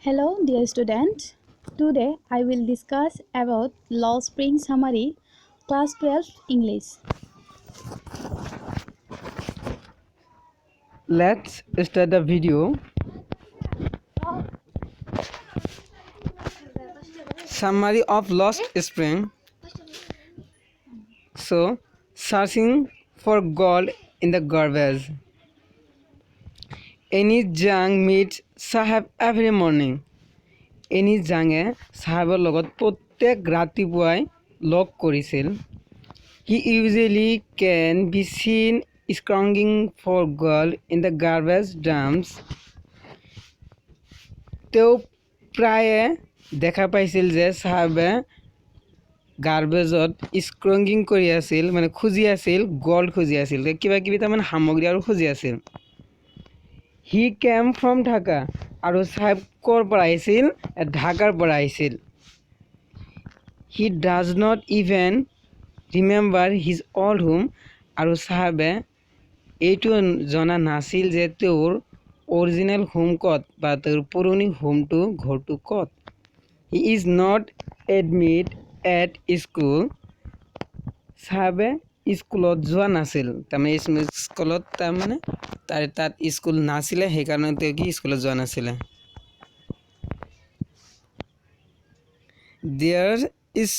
Hello, dear student. Today I will discuss about Law Spring Summary, Class 12 English. Let's start the video. Summary of Lost Spring. So, searching for gold in the garbage. Any Jang meets Sahab every morning. Any Jange Sahaber লগত প্রত্যেক ৰাতিপুৱাই লগ কৰিছিল. He usually can be seen scrounging for gold in the garbage dumps. তেওঁ প্ৰায়ে দেখা পাইছিল যে সাহাবে গাৰ্বেজত স্ক্ৰংগিং কৰি আছিল মানে খুজি আছিল গোল্ড খুজি আছিল কিবা কিবি তাৰমানে সামগ্ৰী আৰু খুজি আছিল হি কেম ফ্ৰম ঢাকা আৰু সাহেব ক'ৰ পৰা আহিছিল ঢাকাৰ পৰা আহিছিল he does not even remember his old home আৰু সাহেবে এইটো জনা নাছিল যে তেওঁৰ অৰিজিনেল হোম ক'ত বা তেওঁৰ পুৰণি হোমটো ঘৰটো ক'ত he is not admit at school সাহেবে স্কুলত যোৱা নাছিল তাৰমানে স্কুলত তাৰমানে তাত স্কুল নাছিলে সেইকাৰণে তেওঁ কি স্কুলত যোৱা নাছিলে there is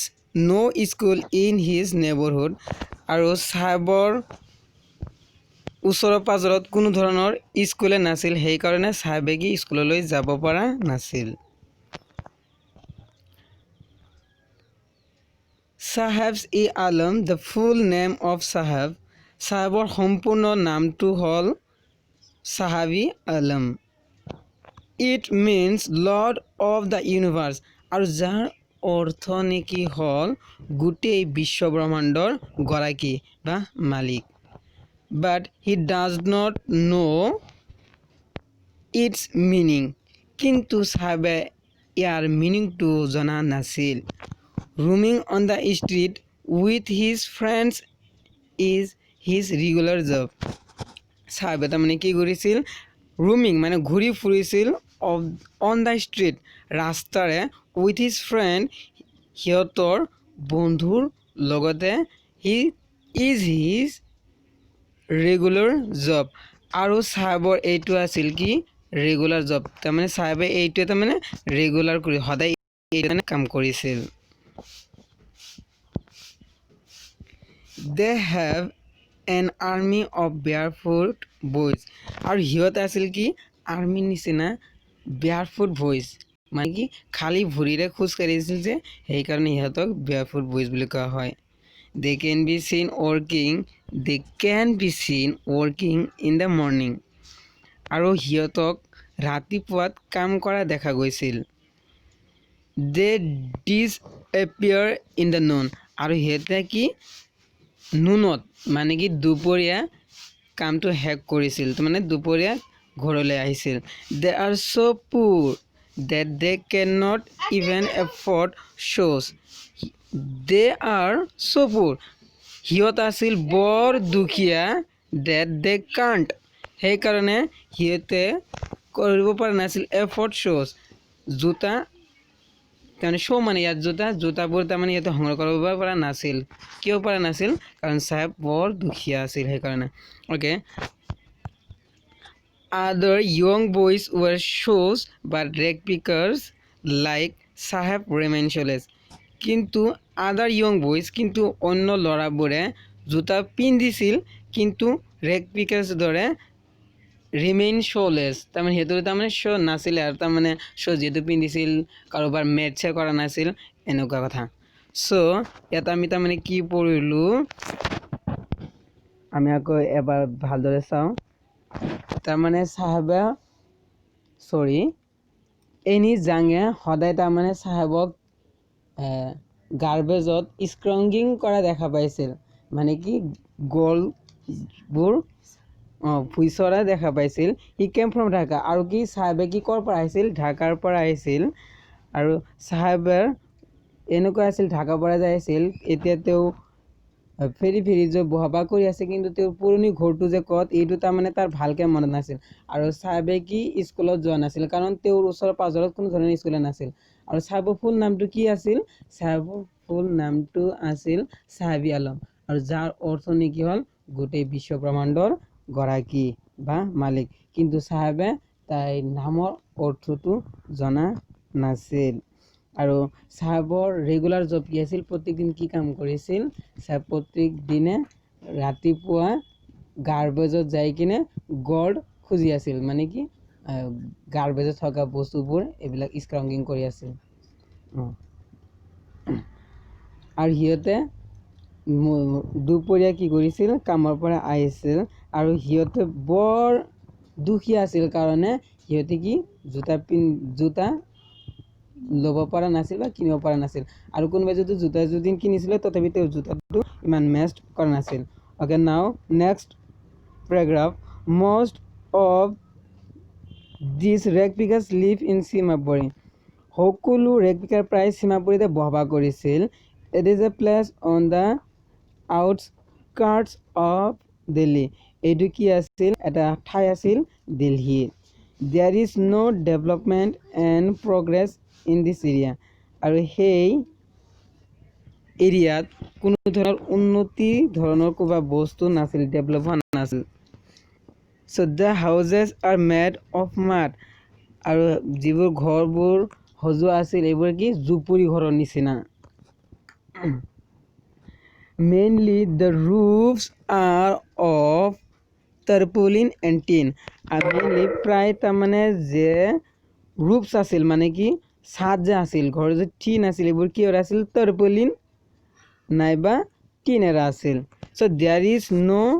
no school in his neighborhood আৰু সাহেবৰ ওচৰৰ পাজৰত কোনো ধৰণৰ স্কুলে নাছিল সেইকাৰণে সাহেবে কি স্কুললৈ যাব পৰা নাছিল Saheb-e-Alam, the full name of Saheb. Sahabor সম্পূৰ্ণ নামটো হ'ল Saheb-e-Alam. It means Lord of the Universe. আৰু যাৰ অৰ্থ নেকি হ'ল গোটেই বিশ্ব ব্ৰহ্মাণ্ডৰ গৰাকী বা মালিক. But he does not know its meaning. কিন্তু সাহেবে ইয়াৰ মিনিংটো জনা নাছিল. Roaming on the street with his friends is his regular job. সাহেবে তাৰমানে কি কৰিছিল roaming মানে ঘূৰি ফুৰিছিল on the street ৰাস্তাৰে with his friend সিহঁতৰ বন্ধুৰ লগতে he is his regular job আৰু সাহেবৰ এইটো আছিল কি ৰেগুলাৰ জব তাৰমানে সাহেবে এইটো তাৰমানে ৰেগুলাৰ কৰি সদায় এইটো কাম কৰিছিল They have an army of barefoot boys. আৰু হিয়ত আছিল কি আৰ্মি নিচিনা barefoot boys মানে কি খালি ভৰিৰে খোজ কাঢ়িছিল যে সেইকাৰণে ইহঁতক barefoot boys বুলি কোৱা হয় They can be seen working in the morning আৰু হিয়তক ৰাতিপুৱাত কাম কৰা দেখা গৈছিল They disappear in the noon আৰু হিয়তে কি নুনত মানে কি দুপৰীয়া কামটো হেক কৰিছিল মানে দুপৰীয়া ঘৰলৈ আহিছিল they are so poor that they cannot even afford shoes they are so poor হিয়ত আছিল বৰ দুখীয়া that they can't সেইকাৰণে হিয়তে কৰিব পৰা নাছিল afford shoes জোতা তাৰমানে শো মানে ইয়াত জোতাবোৰ তাৰমানে ইয়াতে সংগ্ৰহ কৰিব পৰা নাছিল কিয় পৰা নাছিল কাৰণ সাহেব বৰ দুখীয়া আছিল সেইকাৰণে okay other young boys were shoes but rag pickers like Saheb remained shoeless কিন্তু other young boys কিন্তু অন্য ল'ৰাবোৰে জোতা পিন্ধিছিল কিন্তু rag pickers দৰে remain shoeless তাৰমানে হেতু তাৰমানে শো নাছিল আৰু তাৰমানে শো যেটো পিন্ধিছিল কাৰোবাৰ মেটছে কৰা নাছিল এনেকুৱা কথা সো এটা আমি তাৰমানে কি পঢ়িলো আমি আকৌ এবাৰ ভালদৰে চাওঁ তাৰমানে সাহেবে এনি জাঙে সদায় তাৰমানে সাহেবক গাৰ্বেজত স্ক্ৰংগিং কৰা দেখা পাইছিল মানে কি গোলবোৰ ভুইচৰা দেখা পাইছিল হি কেম ফ্ৰম ঢাকা আৰু কি সাহেবে কি ক'ৰ পৰা আহিছিল ঢাকাৰ পৰা আহিছিল আৰু সাহেবৰ এনেকুৱা আছিল ঢাকাৰ পৰা যাই আছিল এতিয়া তেওঁ ফেৰি ফেৰি যে বহবা কৰি আছে, কিন্তু তেওঁৰ পুৰণি ঘৰটো যে ক'ত এইটো তাৰমানে তাৰ ভালকৈ মনত নাছিল। আৰু চাহাবে কি স্কুলত যোৱা নাছিল, কাৰণ তেওঁৰ ওচৰ পাজৰত কোনো ধৰণৰ স্কুল নাছিল। আৰু চাহাবৰ ফুল নামটো কি আছিল? চাহাবৰ ফুল নামটো আছিল চাহাবী আলম, আৰু যাৰ অৰ্থ নেকি হ'ল গোটেই বিশ্ব ব্ৰহ্মাণ্ডৰ গৰাকী বা মালিক। কিন্তু চাহাবে তাইৰ নামৰ অৰ্থটো জনা নাছিল। আৰু চাহাবৰ ৰেগুলাৰ জব কি আছিল? প্ৰত্যেকদিন কি কাম কৰিছিল? চাহাব প্ৰত্যেক দিনে ৰাতিপুৱা গাৰ্বেজত যাই কিনে গড় খুজি আছিল, মানে কি গাৰ্বেজত থকা বস্তুবোৰ এইবিলাক স্ক্ৰাউংগিং কৰি আছিল। আৰু সিহঁতে দুপৰীয়া কি কৰিছিল? কামৰ পৰা আহিছিল, আৰু সিহঁতে বৰ দুখীয়া আছিল, কাৰণে সিহঁতে কি জোতা ল'ব পৰা নাছিল বা কিনিব পৰা নাছিল। আৰু কোনোবাই যদি জোতা যদি কিনিছিলে, তথাপি তেওঁৰ জোতাটো ইমান মেচ কৰা নাছিল। Okay, now next paragraph. Most of this rag pickers live in Seemapuri. সকলো ৰেগ পিকাৰ প্ৰায় চিমাপুৰীতে বসবাস কৰিছিল। It is a place on the outskirts of Delhi. এইটো কি আছিল? এটা ঠাই আছিল দিল্লীৰ। There is no' development and progress in this area. আৰু সেই এৰিয়াত কোনো ধৰণৰ উন্নতি ধৰণৰ কিবা বস্তু নাছিল, ডেভেলপ হোৱা নাছিল। চ' দ্য হাউজেছ আৰ মেড অফ মাড। আৰু যিবোৰ ঘৰবোৰ সজোৱা আছিল, এইবোৰ কি জুপুৰি ঘৰৰ নিচিনা। Mainly the roofs are of tarpaulin and tin. আৰু মেইনলি প্ৰায় তাৰমানে যে ৰুফছ আছিল, মানে কি ছাদ যে আছিল, ঘৰৰ যে টিন আছিল, এইবোৰ কিহৰ আছিল? টাৰ্পলিন নাইবা টিনেৰে আছিল। So' there is no'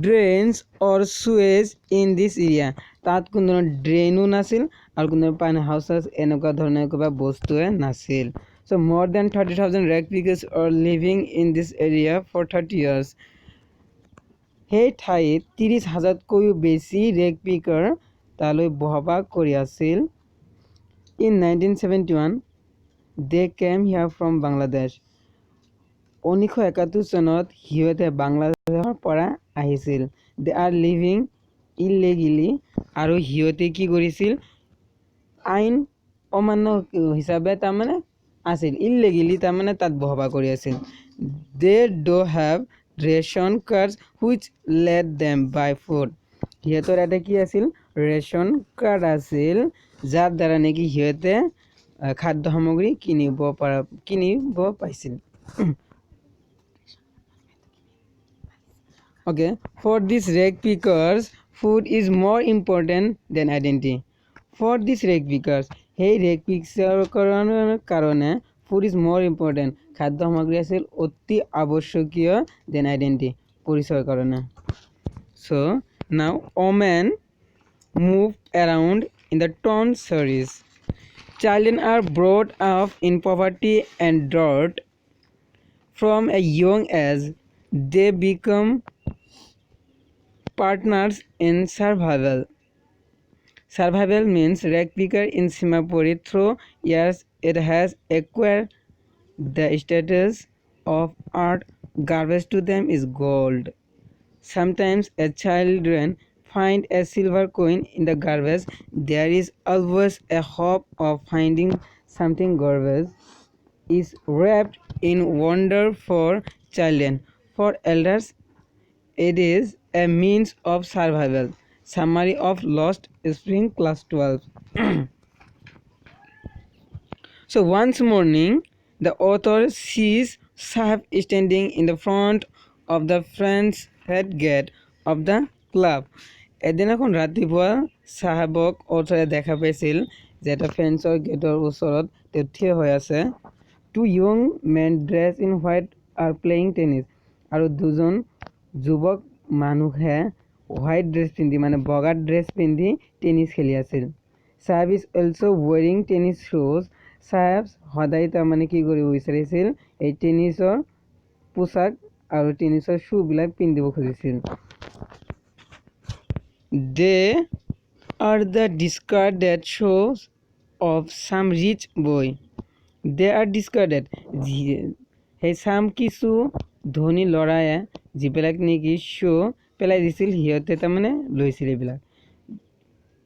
drains or সুৱেজ ইন দিছ এৰিয়া। তাত কোনো ধৰণৰ ড্ৰেইনো নাছিল, আৰু কোনো পানী হাউচ এনেকুৱা ধৰণৰ কিবা বস্তুৱে নাছিল। চ' more than 30,000 ৰেগ পিকাৰ্ছ are living in this area for 30 years. সেই ঠাইত 30,000তকৈও বেছি ৰেগ পিকাৰ তালৈ বসবাস কৰি আছিল। In 1971 they came here from Bangladesh. 1971 চনত সিহঁতে বাংলাদেশৰ পৰা আহিছিল। They are living illegally. আৰু সিহঁতে কি কৰিছিল? আইন অমান্য হিচাপে তাৰমানে আছিল, ইললিগেলি তাৰমানে তাত বসবাস কৰি আছিল। They do have ration cards which let them buy food. সিহঁতৰ এটা কি আছিল? ৰেচন কাৰ্ড আছিল, যাৰ দ্বাৰা নেকি সিহঁতে খাদ্য সামগ্ৰী কিনিব পাইছিল। Okay, for these rag pickers, food is more important than identity. For these rag pickers, সেই rag pickers কাৰণে food is more important. খাদ্য সামগ্ৰী আছিল অতি আৱশ্যকীয় than identity, পৰিচয়ৰ কাৰণে। So now women move around in the town series. Children are brought up in poverty and dirt. From a young age, they become partners in survival. Survival means rag picker in Simapuri. Through years, it has acquired the status of art. Garbage to them is gold. Sometimes as children find a silver coin in the garbage, there is always a hope of finding something. Garbage is wrapped in wonder for children. For elders, it is a means of survival. Summary of Lost Spring, class 12. So once morning, the author sees Sahab standing in the front of the French head gate of the club. এদিনাখন ৰাতিপুৱা চাহাবক অথৰে দেখা পাইছিল যে এটা ফেন্সৰ গেটৰ ওচৰত তেওঁ থিয় হৈ আছে। Two young men dressed in white are playing tennis. আৰু দুজন যুৱক মানুহে হোৱাইট ড্ৰেছ পিন্ধি, মানে বগা ড্ৰেছ পিন্ধি টেনিছ খেলি আছিল। Sahab is also wearing tennis shoes. চাহাব সদায় তাৰমানে কি কৰিব বিচাৰিছিল? এই টেনিছৰ পোচাক আৰু টেনিছৰ শ্বুবিলাক পিন্ধিব খুজিছিল। They are the discarded shoes of some rich boy. They are discarded. সেই কিছু ধনী ল'ৰায়ে যিবিলাক নেকি শ্ব' পেলাই দিছিল সিহঁতে তাৰমানে লৈছিল এইবিলাক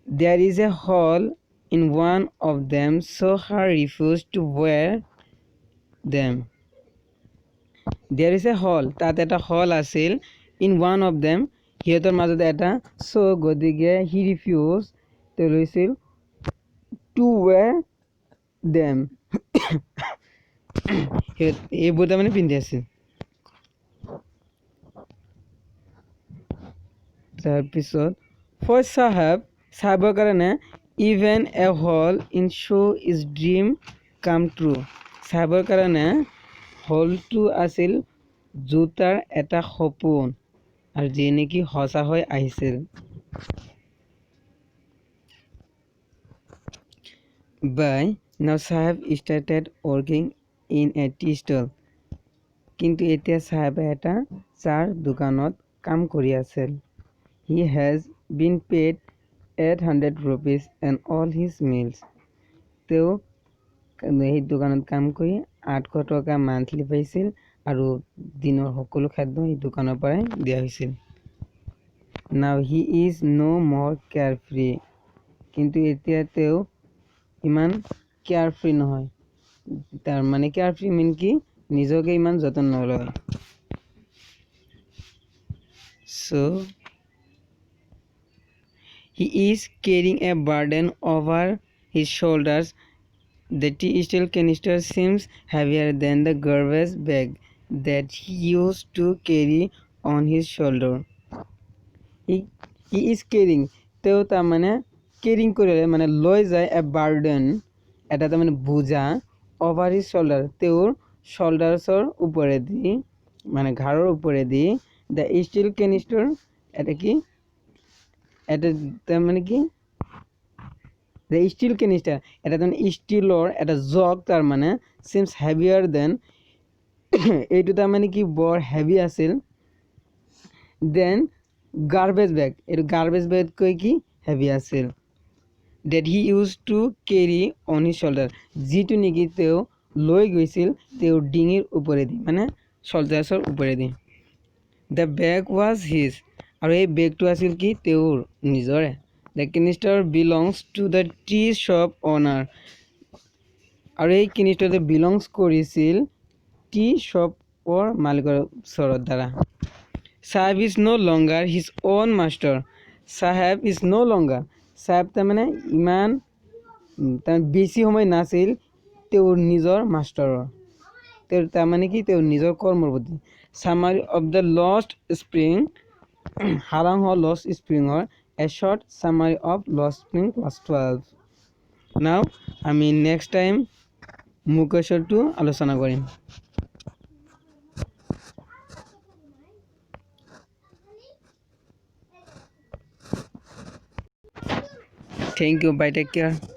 there is a hole in one of them so her refused to wear them there is a hole তাত এটা হল আছিল in one of them সিহঁতৰ মাজতে এটা so গতিকে he refused তেওঁ লৈছিল to wear them এইবোৰ তাৰমানে পিন্ধি আছিল তাৰপিছত for চাহাবৰ কাৰণে even a hole in shoe is dream come true চাহাবৰ কাৰণে হলটো আছিল জোতাৰ এটা সপোন আৰু যি নেকি সঁচা হৈ আহিছিল by now Sahab started working in a tea stall কিন্তু এতিয়া চাহাবে এটা চাৰ দোকানত কাম কৰি আছিল he has been paid 800 rupees and all his meals তেওঁ এই দোকানত কাম কৰি 800 টকা মান্থলি পাইছিল আৰু দিনৰ সকলো খাদ্য এই দোকানৰ পৰাই দিয়া হৈছিল now he is no more carefree কিন্তু এতিয়া তেওঁ ইমান কেয়াৰফ্ৰী নহয় তাৰ মানে কেয়াৰফ্ৰী মিন কি নিজকে ইমান যতন নলয় so he is carrying a burden over his shoulders the tea stall canister seems heavier than the garbage bag that he used to carry on his shoulder he is carrying তেওঁ তাৰ মানে কেৰিং কৰিলে মানে লৈ যায় এ burden এটা তাৰ মানে বোজা over his shoulder তেওঁৰ শোল্ডাৰ্ছৰ ওপৰেদি মানে ঘাড়ৰ ওপৰেদি the steel canister এটা কি এটা তাৰ মানে কি the steel canister এটা তাৰ ষ্টিলৰ এটা জগ তাৰ মানে seems heavier than এইটো তাৰ মানে কি বৰ হেভি আছিল then garbage bag এইটো garbage bag কৈ কি হেভি আছিল that he used to carry on his shoulder যিটো নেকি তেওঁ লৈ গৈছিল তেওঁৰ ডিঙিৰ ওপৰেদি মানে শোল্ডাৰ্ছৰ ওপৰেদি the bag was his আৰু এই বেগটো আছিল কি তেওঁৰ নিজৰে the canister belongs to the tea shop owner আৰু এই canisterটো belongs কৰিছিল tea shopৰ মালিকৰ ওচৰত দ্বাৰা Sahab is no longer his own master Sahab is no longer Sahab তাৰ মানে ইমান তাৰ বেছি সময় নাছিল তেওঁৰ নিজৰ মাষ্টাৰৰ তেওঁৰ তাৰ মানে কি তেওঁৰ নিজৰ কৰ্মৰ প্ৰতি summary of the lost spring হাৰাং হোৱা lost springৰ a short summary of lost spring class 12 now আমি next time মুকেশৰটো আলোচনা কৰিম thank you bye take care